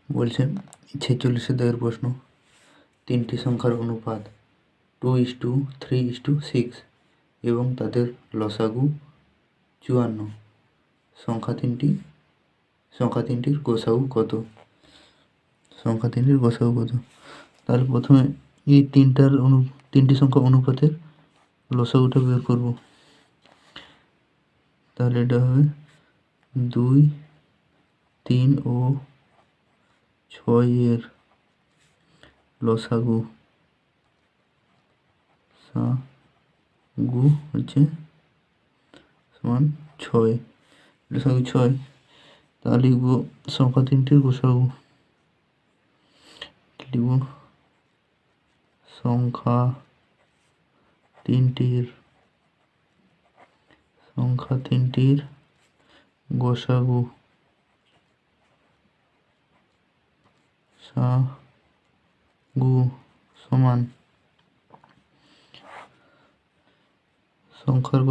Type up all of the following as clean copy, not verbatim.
বলছে 46 দাগের প্রশ্ন, তিনটি সংখ্যার অনুপাত 2:3:6 এবং তাদের লসাগু 54। সংখ্যা তিনটির গোসাগু কত? তাহলে প্রথমে এই তিনটি সংখ্যা অনুপাতের লসাগুটা বের করব। তাহলে এটা হবে 2, 3 ও 6 এর লসাগু হচ্ছে সমান 6, লসাগু 6। তাহলে লিখব সংখ্যা তিনটির গোসাগু, লিখব সংখ্যা তিনটির গোসাগু সমান সংখ্যার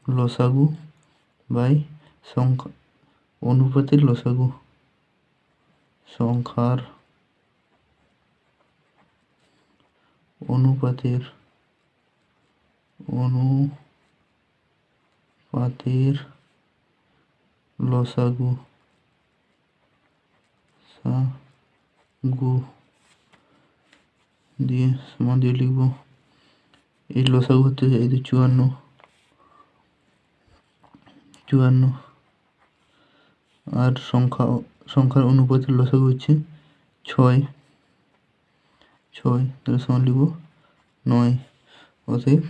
লসাগু বাই সংখ্যা অনুপাতের লসাগু। সংখ্যার অনুপাতের লসাগু দিয়ে সমান দিয়ে লিখব এই লসাগু হচ্ছে এই 54 আর সংখ্যার অনুপাতের লসাগু হচ্ছে 6, তাহলে সমান লিখব 9। অতএব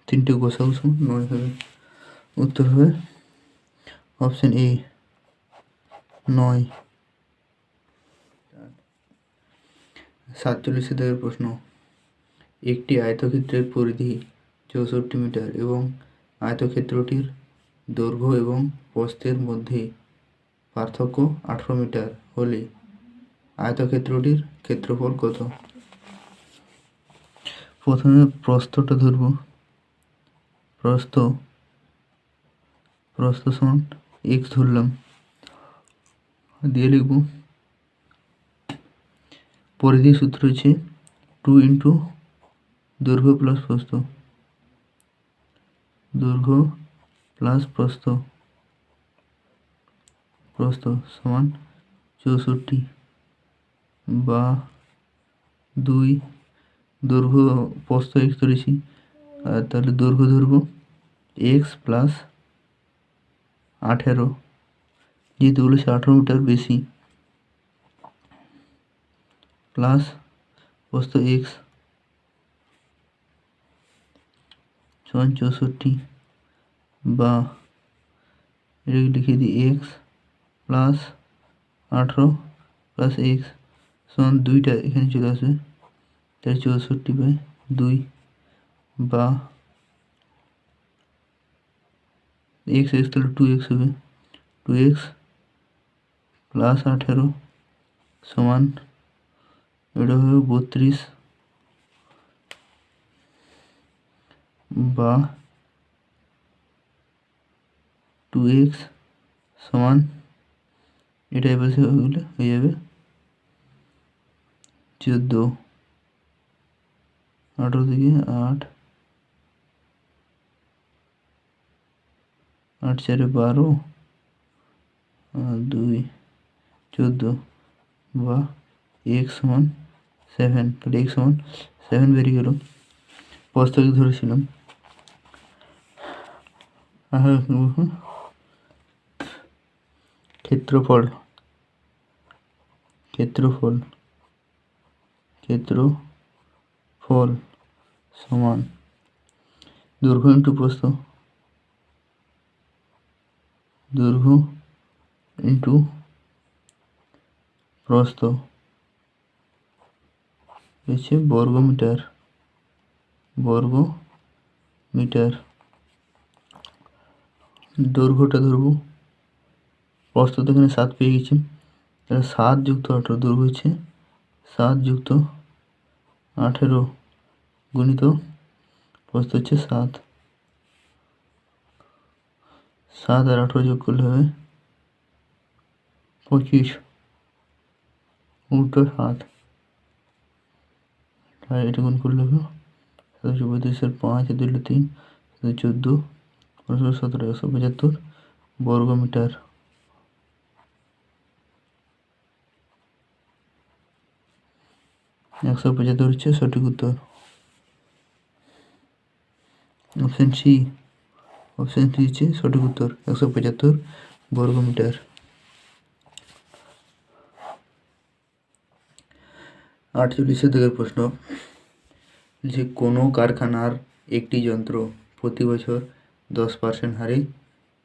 তিনটে গোসাগু সমান 9 হবে। উত্তর হবে অপশন এ, 9। 47 দাগের প্রশ্ন, একটি আয়তক্ষেত্রের পরিধি 64 মিটার এবং আয়তক্ষেত্রটির দৈর্ঘ্য এবং প্রস্থের মধ্যে পার্থক্য 18 মিটার হলে আয়তক্ষেত্রটির ক্ষেত্রফল কত? প্রথমে প্রস্থটা ধরব। প্রস্থ সমান x ধরলাম, দিয়ে লিখব পরিধির সূত্র হচ্ছে 2 × দৈর্ঘ্য প্লাস প্রস্থ সমান 64 বা 2 দৈর্ঘ্য প্রস্থ x ধরেছি, আর তাহলে দৈর্ঘ্য ধরব x প্লাস 18, যেহেতু বলেছে 18 মিটার বেশি, প্লাস প্রস্থ x সমান 64 বা এটাকে লিখে দিই x প্লাস 18 প্লাস x সমান 2টা এখানে চলে আসবে, তাই 64/2 বা x তাহলে 2x হবে, 2x প্লাস 18 সমান এটা হবে 32 বা 2x সমান এটা এবার হয়ে যাবে 14, 18 থেকে 8, 8 4 12, 2 14 বা x সমান 7। তাহলে x সমান 7 বেরিয়ে গেল। প্রস্থকে ধরেছিলাম। ক্ষেত্রফল সমান দৈর্ঘ্য ইন্টু প্রস্থ, হচ্ছে বর্গ মিটার। দৈর্ঘ্যটা ধরবো, প্রস্থ তো এখানে 7 পেয়ে গেছি, তাহলে 7 + 18, দৈর্ঘ্য হচ্ছে 7 + 18 গুণিত প্রস্থ হচ্ছে 7, 7 আর 18 যোগ করলে হবে 25 উল্টো 7, আর এটা গুণ করলে হবে 735 5 2 3 14 15 17 175 বর্গ মিটার। 175 হচ্ছে সঠিক উত্তর। অপশন সি হচ্ছে সঠিক উত্তর, 175 বর্গ মিটার। 48 দাগের প্রশ্ন, যে কোনো কারখানার একটি যন্ত্র প্রতি বছর 10% হারে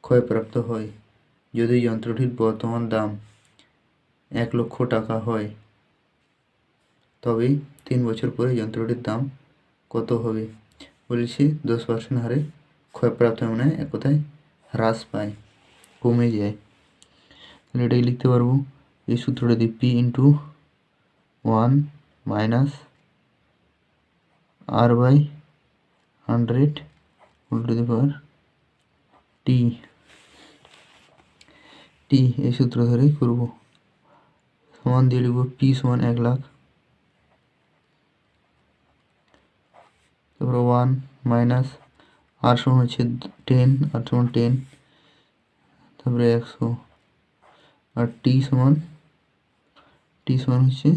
ক্ষয়প্রাপ্ত হয় যদি যন্ত্রটির বর্তমান দাম 1 লক্ষ টাকা হয়, তবে 3 বছর পরে যন্ত্রটির দাম কত হবে? বলেছি 10% হারে ক্ষয়প্রাপ্ত মানে এক কথায় হ্রাস পায়, কমে যায়। তাহলে এটাই লিখতে পারবো, এই সূত্রটা দিয়ে P × 1 - R/100 × T এই সূত্র ধরেই করব। সমান দিয়ে লিখব P = 1 লাখ, তারপরে 1 - R হচ্ছে 10, R 10, তারপরে 100, আর T সমান হচ্ছে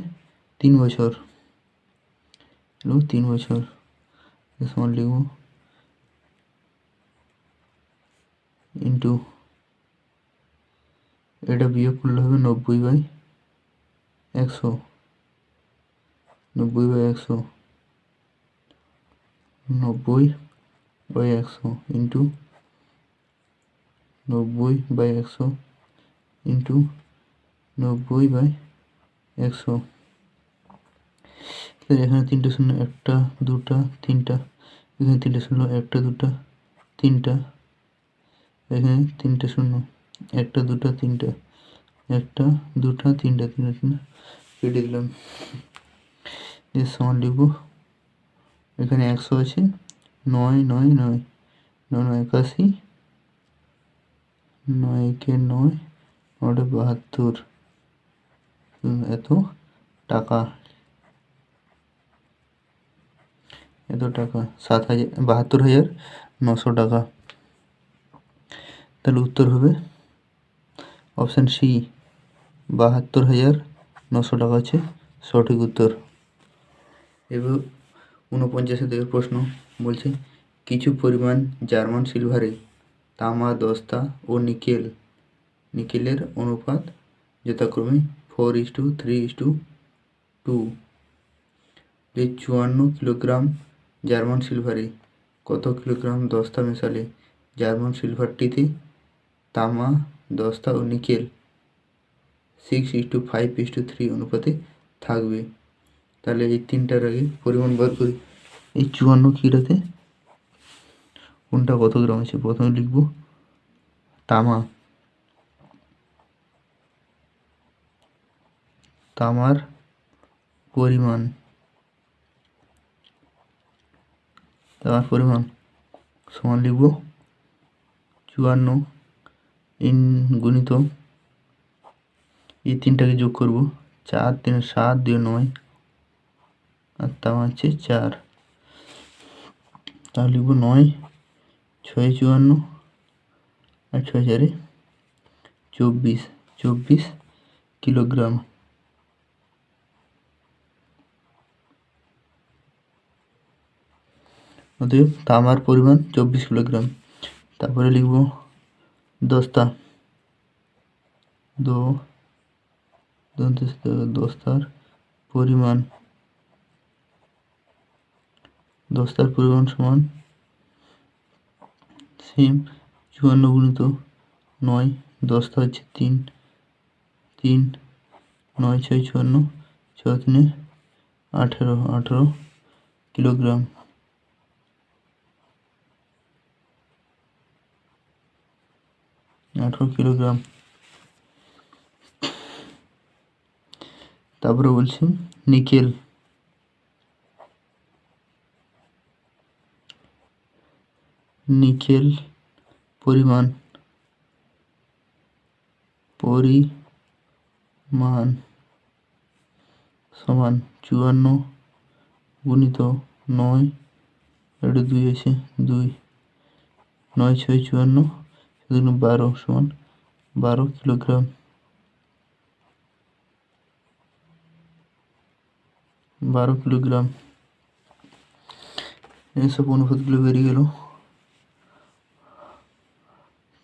3 বছর, 3 বছর সমান লিখব ইন্টু, এটা বিয়োগ করলে হবে 90/100, 90/100 ইন্টু 90/100 ইন্টু 90/100। এখানে 3টে শূন্য, 1টা 2টা 3টা, এখানে 3টে শূন্য, 1টা 2টা 3টা, এখানে 3টে শূন্য, 1টা 2টা 3টা, 1টা 2টা 3টা, 3টা কেটে দিলাম। এর সমান লিখব, এখানে 100 আছে, 9 9 9 9 9 81, 9 একে 9, 9 72, এত টাকা 72,900 টাকা। তাহলে উত্তর হবে অপশান সি, 72,900 টাকা হচ্ছে সঠিক উত্তর। এবার 49 দাগের প্রশ্ন বলছে, কিছু পরিমাণ জার্মান সিলভারে তামা, দস্তা ও নিকেলের অনুপাত যথাক্রমে 4:3:2। যে 54 কিলোগ্রাম জার্মান সিলভারে কত কিলোগ্রাম দস্তা মেশালে জার্মান সিলভারটিতে তামা, দস্তা ও নিকেল 6:5:3 অনুপাতে থাকবে? তাহলে এই তিনটার আগে পরিমাণ বার করি। এই 54 কিলোতে কোনটা কত গ্রাম আছে? প্রথমে লিখব তামার পরিমাণ সমান লিখব 54 গুণিত এই তিনটাকে যোগ করব, 4 3 7 2 9, আর তামা হচ্ছে 4, তাহলে লিখব 9 6 54 আর 6 4 24 কিলোগ্রাম। অতএব তামার পরিমাণ 24 কিলোগ্রাম। তারপরে লিখব দস্তার পরিমাণ সমান সেম 54 গুণিত 9, দস্তা হচ্ছে 3 9 6 54, 6 3 18 কিলোগ্রাম। তারপরে বলছি নিকেল পরিমাণ পরিমাণ সমান 54 গুণিত 9, এটা 2 আছে, 2 9 6 54 12 সমান 12 কিলোগ্রাম। 12 কিলোগ্রাম। এইসব অনুপাতগুলো বেরিয়ে গেল।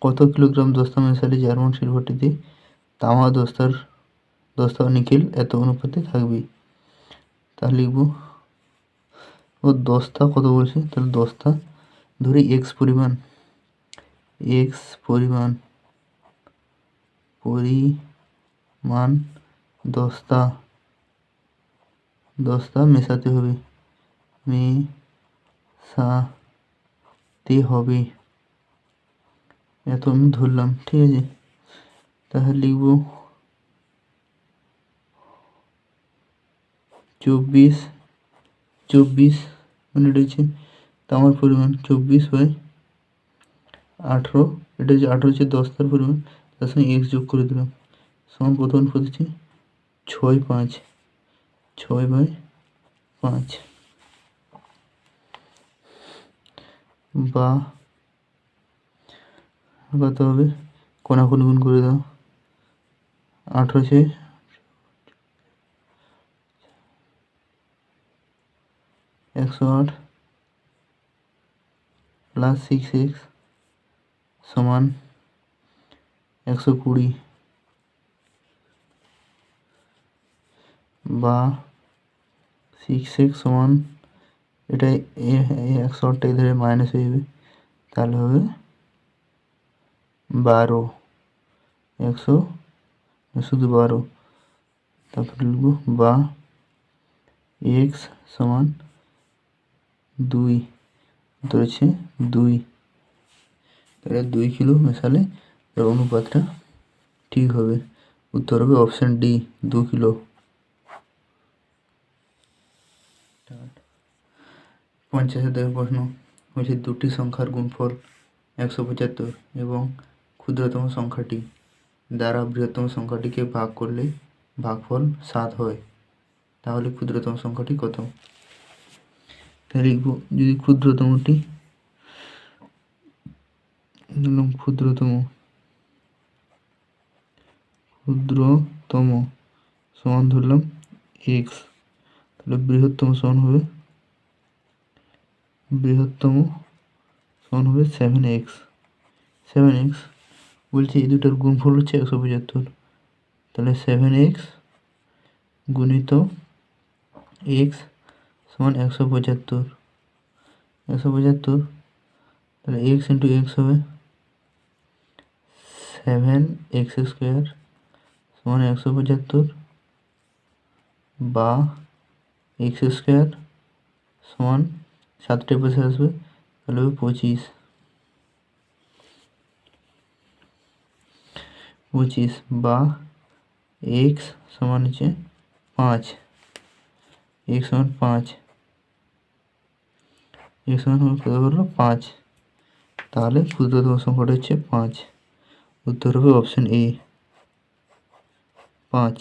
কত কিলোগ্রাম দস্তা মেশালে জার্মান সিলভারটিতে তামা দস্তা ও নিকেল এত অনুপাতে থাকবে? তাহলে লিখব ও দস্তা কত বলছে, তাহলে দস্তা ধরি এক্স পরিমাণ দস্তা মেশাতে হবে এত আমি ধরলাম, ঠিক আছে। তাহলে লিখব 24 মানে এটা হচ্ছে তামার পরিমাণ 24/18, এটা হচ্ছে 18 হচ্ছে দস্তার পরিমাণ, তার সঙ্গে এক্স যোগ করে দিলাম, সমান প্রথম পদ হচ্ছে 6/5 বা কত হবে, কোনাকুনি গুণ করে দাও, 18 108 প্লাস 6x সমান 120 বা 6x সমান, এটা 108 ধরে মাইনাস হয়ে যাবে, তাহলে হবে 12, 100 শুধু 12, তারপরে লিখব বা x সমান 2 ধরেছে 2, তাহলে 2 কিলো মেশালে এর অনুপাতটা ঠিক হবে। উত্তর হবে অপশান ডি, 2 কিলো। 50 থেকে প্রশ্ন হচ্ছে দুটি সংখ্যার গুণফল 175 এবং ক্ষুদ্রতম সংখ্যাটি দ্বারা বৃহত্তম সংখ্যাটিকে ভাগ করলে ভাগফল 7 হয়, তাহলে ক্ষুদ্রতম সংখ্যাটি কত? তাহলে লিখব যদি ক্ষুদ্রতমটি ক্ষুদ্রতম সমান ধরলাম x, তাহলে বৃহত্তম সমান হবে 7x। বলছি এই দুটার গুণফল হচ্ছে 175, তাহলে 7x গুণিত x সমান 175, তাহলে x ইন্টু x হবে 7x² সমান 175 বা x² সমান 7টা পাশে আসবে, তাহলে হবে 25 বা x সমান হচ্ছে 5, x সমান 5, x সমান কত হলো 5, তাহলে ক্ষুদ্রতম সংখ্যাটা হচ্ছে 5। উত্তর হবে অপশন এ 5।